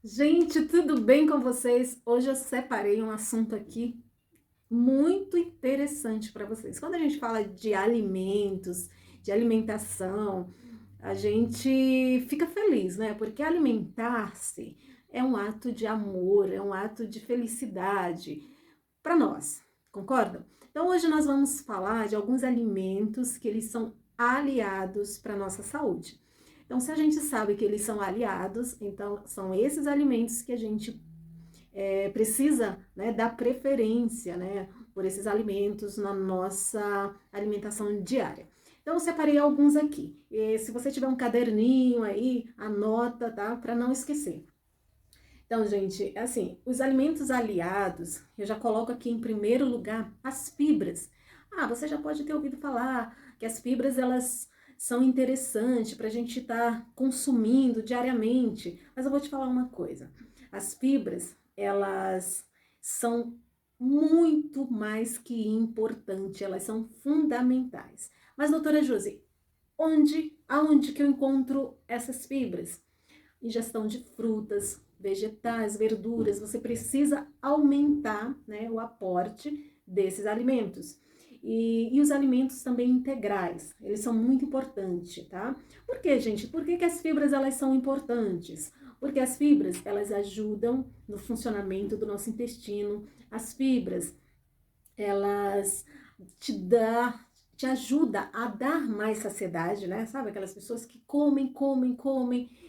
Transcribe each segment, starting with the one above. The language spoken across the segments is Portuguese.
Gente, tudo bem com vocês? Hoje eu separei um assunto aqui muito interessante para vocês. Quando a gente fala de alimentos, de alimentação, a gente fica feliz, né? Porque alimentar-se é um ato de amor, é um ato de felicidade para nós, concordam? Então hoje nós vamos falar de alguns alimentos que eles são aliados para nossa saúde. Então, se a gente sabe que eles são aliados, então são esses alimentos que a gente precisa, né, dar preferência, né, por esses alimentos na nossa alimentação diária. Então, eu separei alguns aqui. E se você tiver um caderninho aí, anota, tá? Para não esquecer. Então, gente, assim, os alimentos aliados, eu já coloco aqui em primeiro lugar as fibras. Ah, você já pode ter ouvido falar que as fibras, elas são interessantes para a gente estar consumindo diariamente. Mas eu vou te falar uma coisa. As fibras, elas são muito mais que importantes, elas são fundamentais. Mas, doutora Josi, aonde que eu encontro essas fibras? Ingestão de frutas, vegetais, verduras, você precisa aumentar, né, o aporte desses alimentos. E os alimentos também integrais, eles são muito importantes, tá? Por que, gente? Por que as fibras elas são importantes? Porque as fibras elas ajudam no funcionamento do nosso intestino. As fibras elas te dá, te ajuda a dar mais saciedade, né? Sabe aquelas pessoas que comem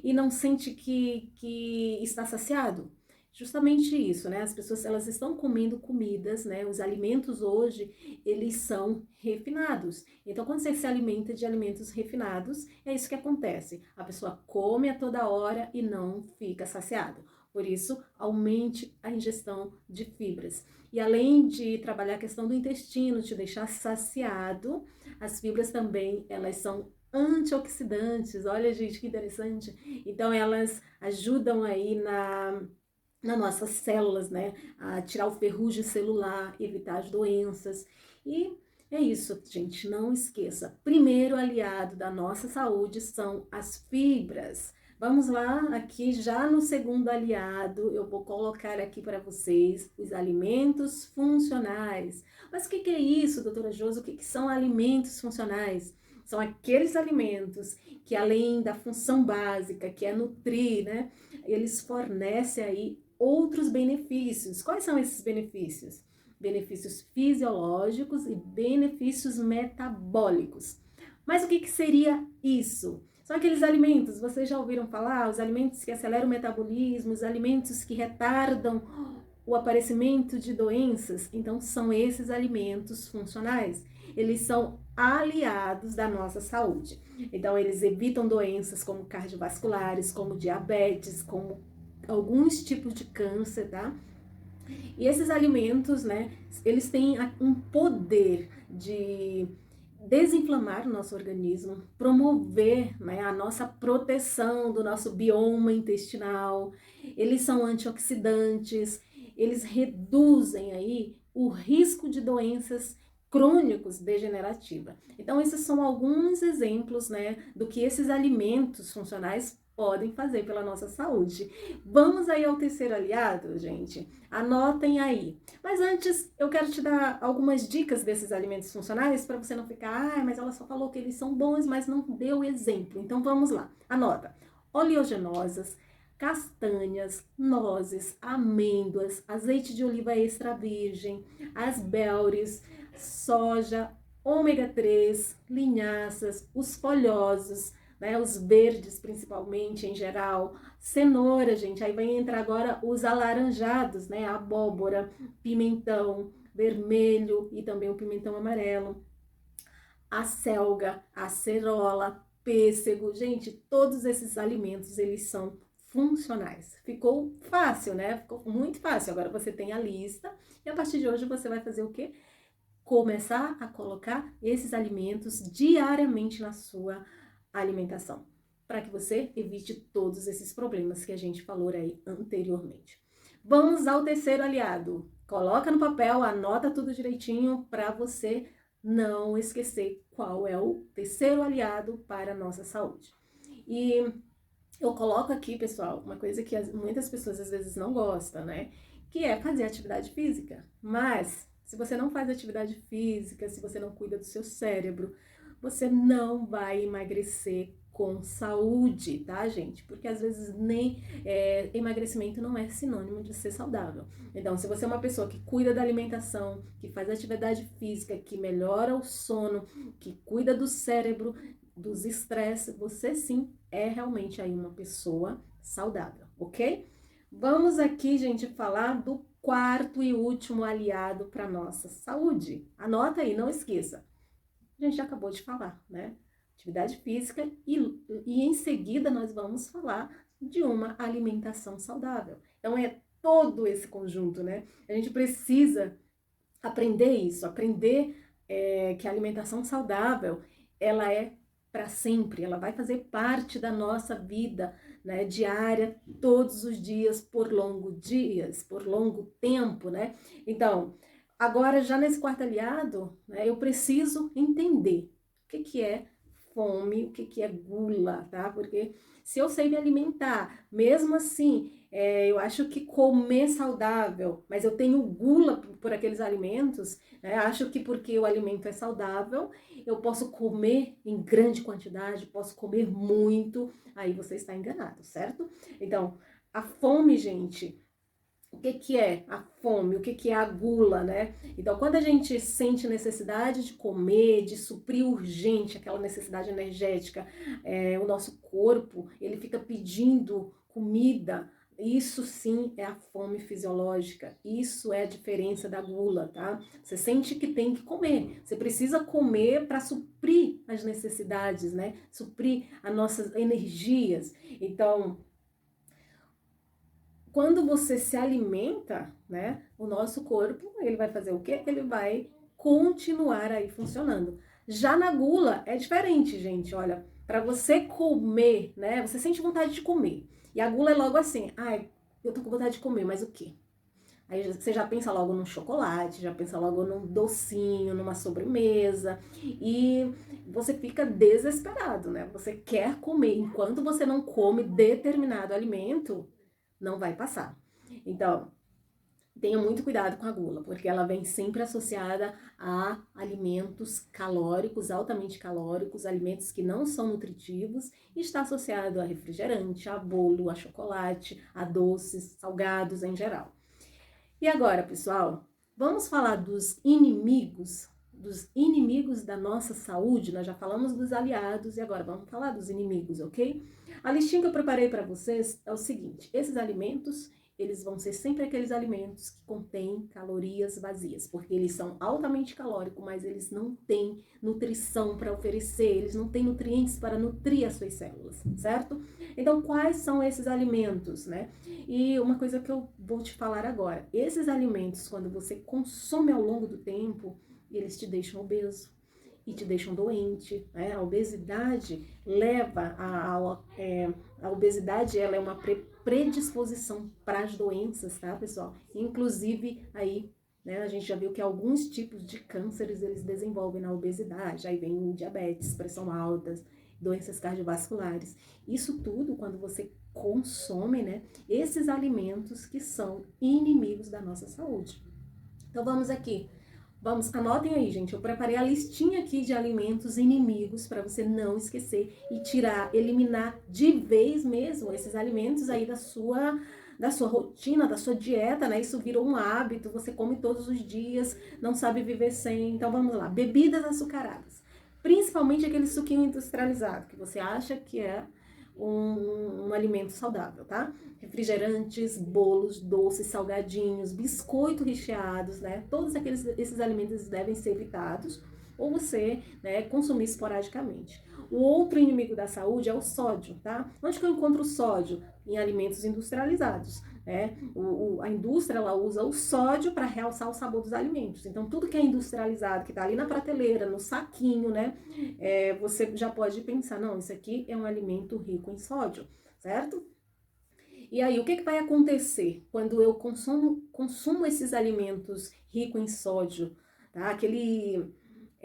e não sente que está saciado? Justamente isso, né? As pessoas elas estão comendo comidas, né? Os alimentos hoje eles são refinados. Então, quando você se alimenta de alimentos refinados, é isso que acontece. A pessoa come a toda hora e não fica saciada. Por isso, aumente a ingestão de fibras. E além de trabalhar a questão do intestino, te deixar saciado, as fibras também, elas são antioxidantes. Olha, gente, que interessante. Então, elas ajudam aí nas nossas células, né? A tirar o ferrugem celular, evitar as doenças. E é isso, gente. Não esqueça. Primeiro aliado da nossa saúde são as fibras. Vamos lá, aqui já no segundo aliado, eu vou colocar aqui para vocês os alimentos funcionais. Mas o que é isso, doutora Josi? O que são alimentos funcionais? São aqueles alimentos que, além da função básica, que é nutrir, né? Eles fornecem aí outros benefícios. Quais são esses benefícios? Benefícios fisiológicos e benefícios metabólicos. Mas o que seria isso? São aqueles alimentos, vocês já ouviram falar? Os alimentos que aceleram o metabolismo, os alimentos que retardam o aparecimento de doenças. Então, são esses alimentos funcionais. Eles são aliados da nossa saúde. Então, eles evitam doenças como cardiovasculares, como diabetes, como alguns tipos de câncer, tá? E esses alimentos, né, eles têm um poder de desinflamar o nosso organismo, promover, né, a nossa proteção do nosso bioma intestinal. Eles são antioxidantes, eles reduzem aí o risco de doenças crônicos degenerativas. Então, esses são alguns exemplos, né, do que esses alimentos funcionais podem fazer pela nossa saúde. Vamos aí ao terceiro aliado, gente? Anotem aí. Mas antes, eu quero te dar algumas dicas desses alimentos funcionais para você não ficar, mas ela só falou que eles são bons, mas não deu exemplo. Então vamos lá. Anota. Oleaginosas, castanhas, nozes, amêndoas, azeite de oliva extra virgem, as belres, soja, ômega 3, linhaças, os folhosos, né, os verdes principalmente em geral, cenoura, gente, aí vai entrar agora os alaranjados, né, abóbora, pimentão vermelho e também o pimentão amarelo, a selga, a acerola, pêssego, gente, todos esses alimentos, eles são funcionais. Ficou fácil, né? Ficou muito fácil. Agora você tem a lista e a partir de hoje você vai fazer o quê? Começar a colocar esses alimentos diariamente na sua alimentação, para que você evite todos esses problemas que a gente falou aí anteriormente. Vamos ao terceiro aliado. Coloca no papel, anota tudo direitinho para você não esquecer qual é o terceiro aliado para a nossa saúde. E Eu coloco aqui, pessoal, uma coisa que muitas pessoas às vezes não gostam, né? Que é fazer atividade física. Mas, se você não faz atividade física, se você não cuida do seu cérebro, você não vai emagrecer com saúde, tá, gente? Porque às vezes nem emagrecimento não é sinônimo de ser saudável. Então, se você é uma pessoa que cuida da alimentação, que faz atividade física, que melhora o sono, que cuida do cérebro, dos estresses, você sim é realmente aí uma pessoa saudável, ok? Vamos aqui, gente, falar do quarto e último aliado para nossa saúde. Anota aí, não esqueça. A gente já acabou de falar, né? Atividade física e em seguida nós vamos falar de uma alimentação saudável. Então é todo esse conjunto, né? A gente precisa aprender isso, aprender que a alimentação saudável, ela é para sempre, ela vai fazer parte da nossa vida, né, diária, todos os dias, por longo tempo, né? Então, agora já nesse quarto aliado, né, eu preciso entender o que é fome, o que é gula, tá? Porque se eu sei me alimentar, mesmo assim, eu acho que comer saudável, mas eu tenho gula por aqueles alimentos, né? Acho que porque o alimento é saudável, eu posso comer em grande quantidade, posso comer muito, aí você está enganado, certo? Então, a fome, gente, o que é a fome? O que é a gula, né? Então, quando a gente sente necessidade de comer, de suprir urgente aquela necessidade energética, o nosso corpo, ele fica pedindo comida. Isso sim é a fome fisiológica. Isso é a diferença da gula, tá? Você sente que tem que comer. Você precisa comer para suprir as necessidades, né? Suprir as nossas energias. Então, quando você se alimenta, né, o nosso corpo, ele vai fazer o quê? Ele vai continuar aí funcionando. Já na gula é diferente, gente. Olha, para você comer, né, você sente vontade de comer. E a gula é logo assim, ai, eu tô com vontade de comer, mas o quê? Aí você já pensa logo num chocolate, já pensa logo num docinho, numa sobremesa, e você fica desesperado, né? Você quer comer. Enquanto você não come determinado alimento, não vai passar. Então, tenha muito cuidado com a gula, porque ela vem sempre associada a alimentos calóricos, altamente calóricos, alimentos que não são nutritivos, e está associado a refrigerante, a bolo, a chocolate, a doces, salgados em geral. E agora, pessoal, vamos falar dos inimigos da nossa saúde. Nós já falamos dos aliados e agora vamos falar dos inimigos, ok? A listinha que eu preparei para vocês é o seguinte: esses alimentos, eles vão ser sempre aqueles alimentos que contêm calorias vazias, porque eles são altamente calóricos, mas eles não têm nutrição para oferecer, eles não têm nutrientes para nutrir as suas células, certo? Então, quais são esses alimentos, né? E uma coisa que eu vou te falar agora, esses alimentos, quando você consome ao longo do tempo, eles te deixam obeso e te deixam doente, né? A obesidade leva a obesidade, ela é uma predisposição para as doenças, tá, pessoal? Inclusive aí, né, a gente já viu que alguns tipos de cânceres eles desenvolvem na obesidade, aí vem diabetes, pressão alta, doenças cardiovasculares. Isso tudo quando você consome, né, esses alimentos que são inimigos da nossa saúde. Então vamos aqui. Vamos, anotem aí, gente. Eu preparei a listinha aqui de alimentos inimigos para você não esquecer e tirar, eliminar de vez mesmo esses alimentos aí da sua rotina, da sua dieta, né? Isso virou um hábito, você come todos os dias, não sabe viver sem. Então vamos lá. Bebidas açucaradas. Principalmente aquele suquinho industrializado, que você acha que é um alimento saudável, tá? Refrigerantes, bolos, doces, salgadinhos, biscoitos recheados, né? Todos esses alimentos devem ser evitados ou você, né, consumir esporadicamente. O outro inimigo da saúde é o sódio, tá? Onde que eu encontro o sódio? Em alimentos industrializados, né? A indústria, ela usa o sódio para realçar o sabor dos alimentos. Então, tudo que é industrializado, que está ali na prateleira, no saquinho, né? Você já pode pensar, não, isso aqui é um alimento rico em sódio, certo? E aí, o que vai acontecer quando eu consumo esses alimentos ricos em sódio, tá?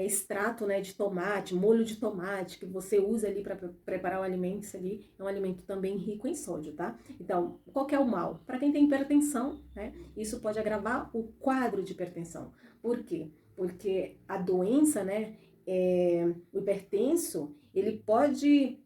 extrato, né, de tomate, molho de tomate, que você usa ali para preparar o alimento, isso ali é um alimento também rico em sódio, tá? Então, qual que é o mal? Para quem tem hipertensão, né, isso pode agravar o quadro de hipertensão. Por quê? Porque a doença, né, o hipertenso, ele pode...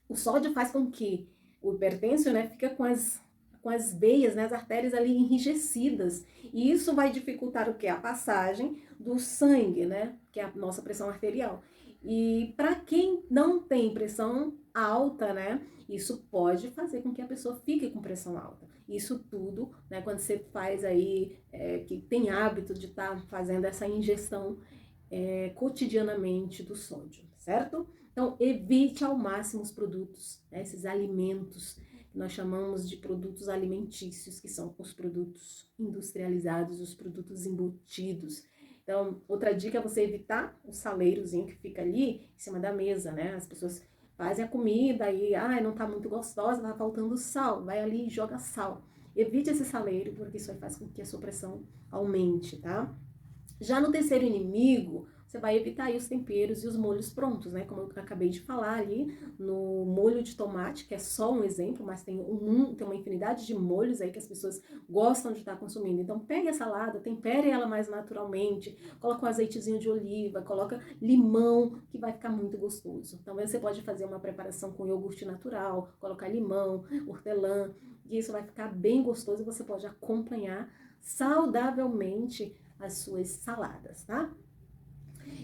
O sódio faz com que o hipertenso, né, fica com as veias, né, as artérias ali enrijecidas. E isso vai dificultar o quê? A passagem do sangue, né, que é a nossa pressão arterial. E para quem não tem pressão alta, né, isso pode fazer com que a pessoa fique com pressão alta. Isso tudo, né, quando você faz aí, que tem hábito de estar fazendo essa ingestão cotidianamente do sódio, certo? Então, evite ao máximo os produtos, né, esses alimentos que nós chamamos de produtos alimentícios, que são os produtos industrializados, os produtos embutidos. Então, outra dica é você evitar o saleirozinho que fica ali em cima da mesa, né? As pessoas fazem a comida e, não tá muito gostosa, tá faltando sal, vai ali e joga sal. Evite esse saleiro, porque isso faz com que a sua pressão aumente, tá? Já no terceiro inimigo, você vai evitar aí os temperos e os molhos prontos, né? Como eu acabei de falar ali, no molho de tomate, que é só um exemplo, mas tem uma infinidade de molhos aí que as pessoas gostam de estar consumindo. Então, pegue a salada, tempere ela mais naturalmente, coloca um azeitezinho de oliva, coloca limão, que vai ficar muito gostoso. Também você pode fazer uma preparação com iogurte natural, colocar limão, hortelã, e isso vai ficar bem gostoso e você pode acompanhar saudavelmente as suas saladas, tá?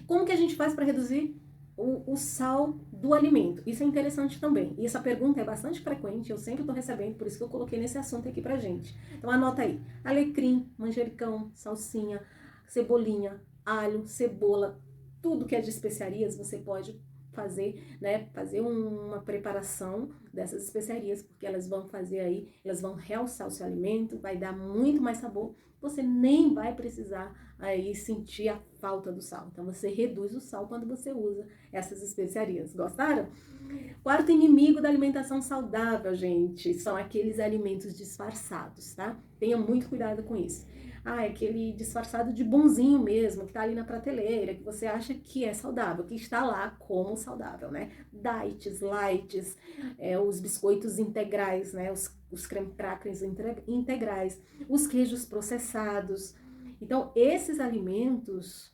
Como que a gente faz para reduzir o sal do alimento? Isso é interessante também. E essa pergunta é bastante frequente, eu sempre estou recebendo, por isso que eu coloquei nesse assunto aqui pra gente. Então anota aí: alecrim, manjericão, salsinha, cebolinha, alho, cebola, tudo que é de especiarias você pode fazer, né, fazer uma preparação dessas especiarias, porque elas vão fazer aí, elas vão realçar o seu alimento, vai dar muito mais sabor, você nem vai precisar aí sentir a falta do sal. Então você reduz o sal quando você usa essas especiarias. Gostaram? Quarto inimigo da alimentação saudável, gente, são aqueles alimentos disfarçados, tá? Tenha muito cuidado com isso. É aquele disfarçado de bonzinho mesmo, que tá ali na prateleira, que você acha que é saudável, que está lá como saudável, né? Diets, lights, os biscoitos integrais, né? Os creme crackers integrais, os queijos processados. Então, esses alimentos,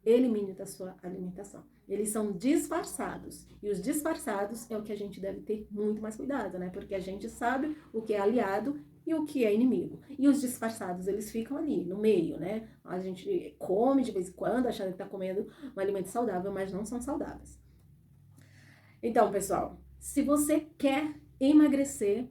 elimine da sua alimentação. Eles são disfarçados. E os disfarçados é o que a gente deve ter muito mais cuidado, né? Porque a gente sabe o que é aliado e o que é inimigo. E os disfarçados, eles ficam ali, no meio, né? A gente come de vez em quando, achando que está comendo um alimento saudável, mas não são saudáveis. Então, pessoal, se você quer emagrecer,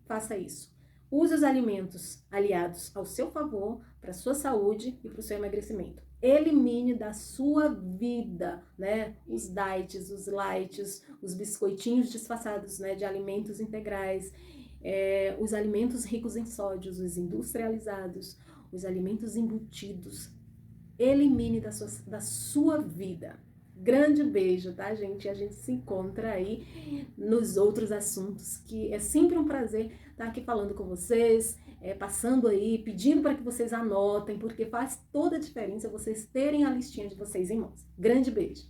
faça isso. Use os alimentos aliados ao seu favor, para a sua saúde e para o seu emagrecimento. Elimine da sua vida, né, os diets, os lights, os biscoitinhos disfarçados, né, de alimentos integrais, os alimentos ricos em sódios, os industrializados, os alimentos embutidos. Elimine da sua vida. Grande beijo, tá, gente? A gente se encontra aí nos outros assuntos, que é sempre um prazer estar aqui falando com vocês, passando aí, pedindo para que vocês anotem, porque faz toda a diferença vocês terem a listinha de vocês em mãos. Grande beijo!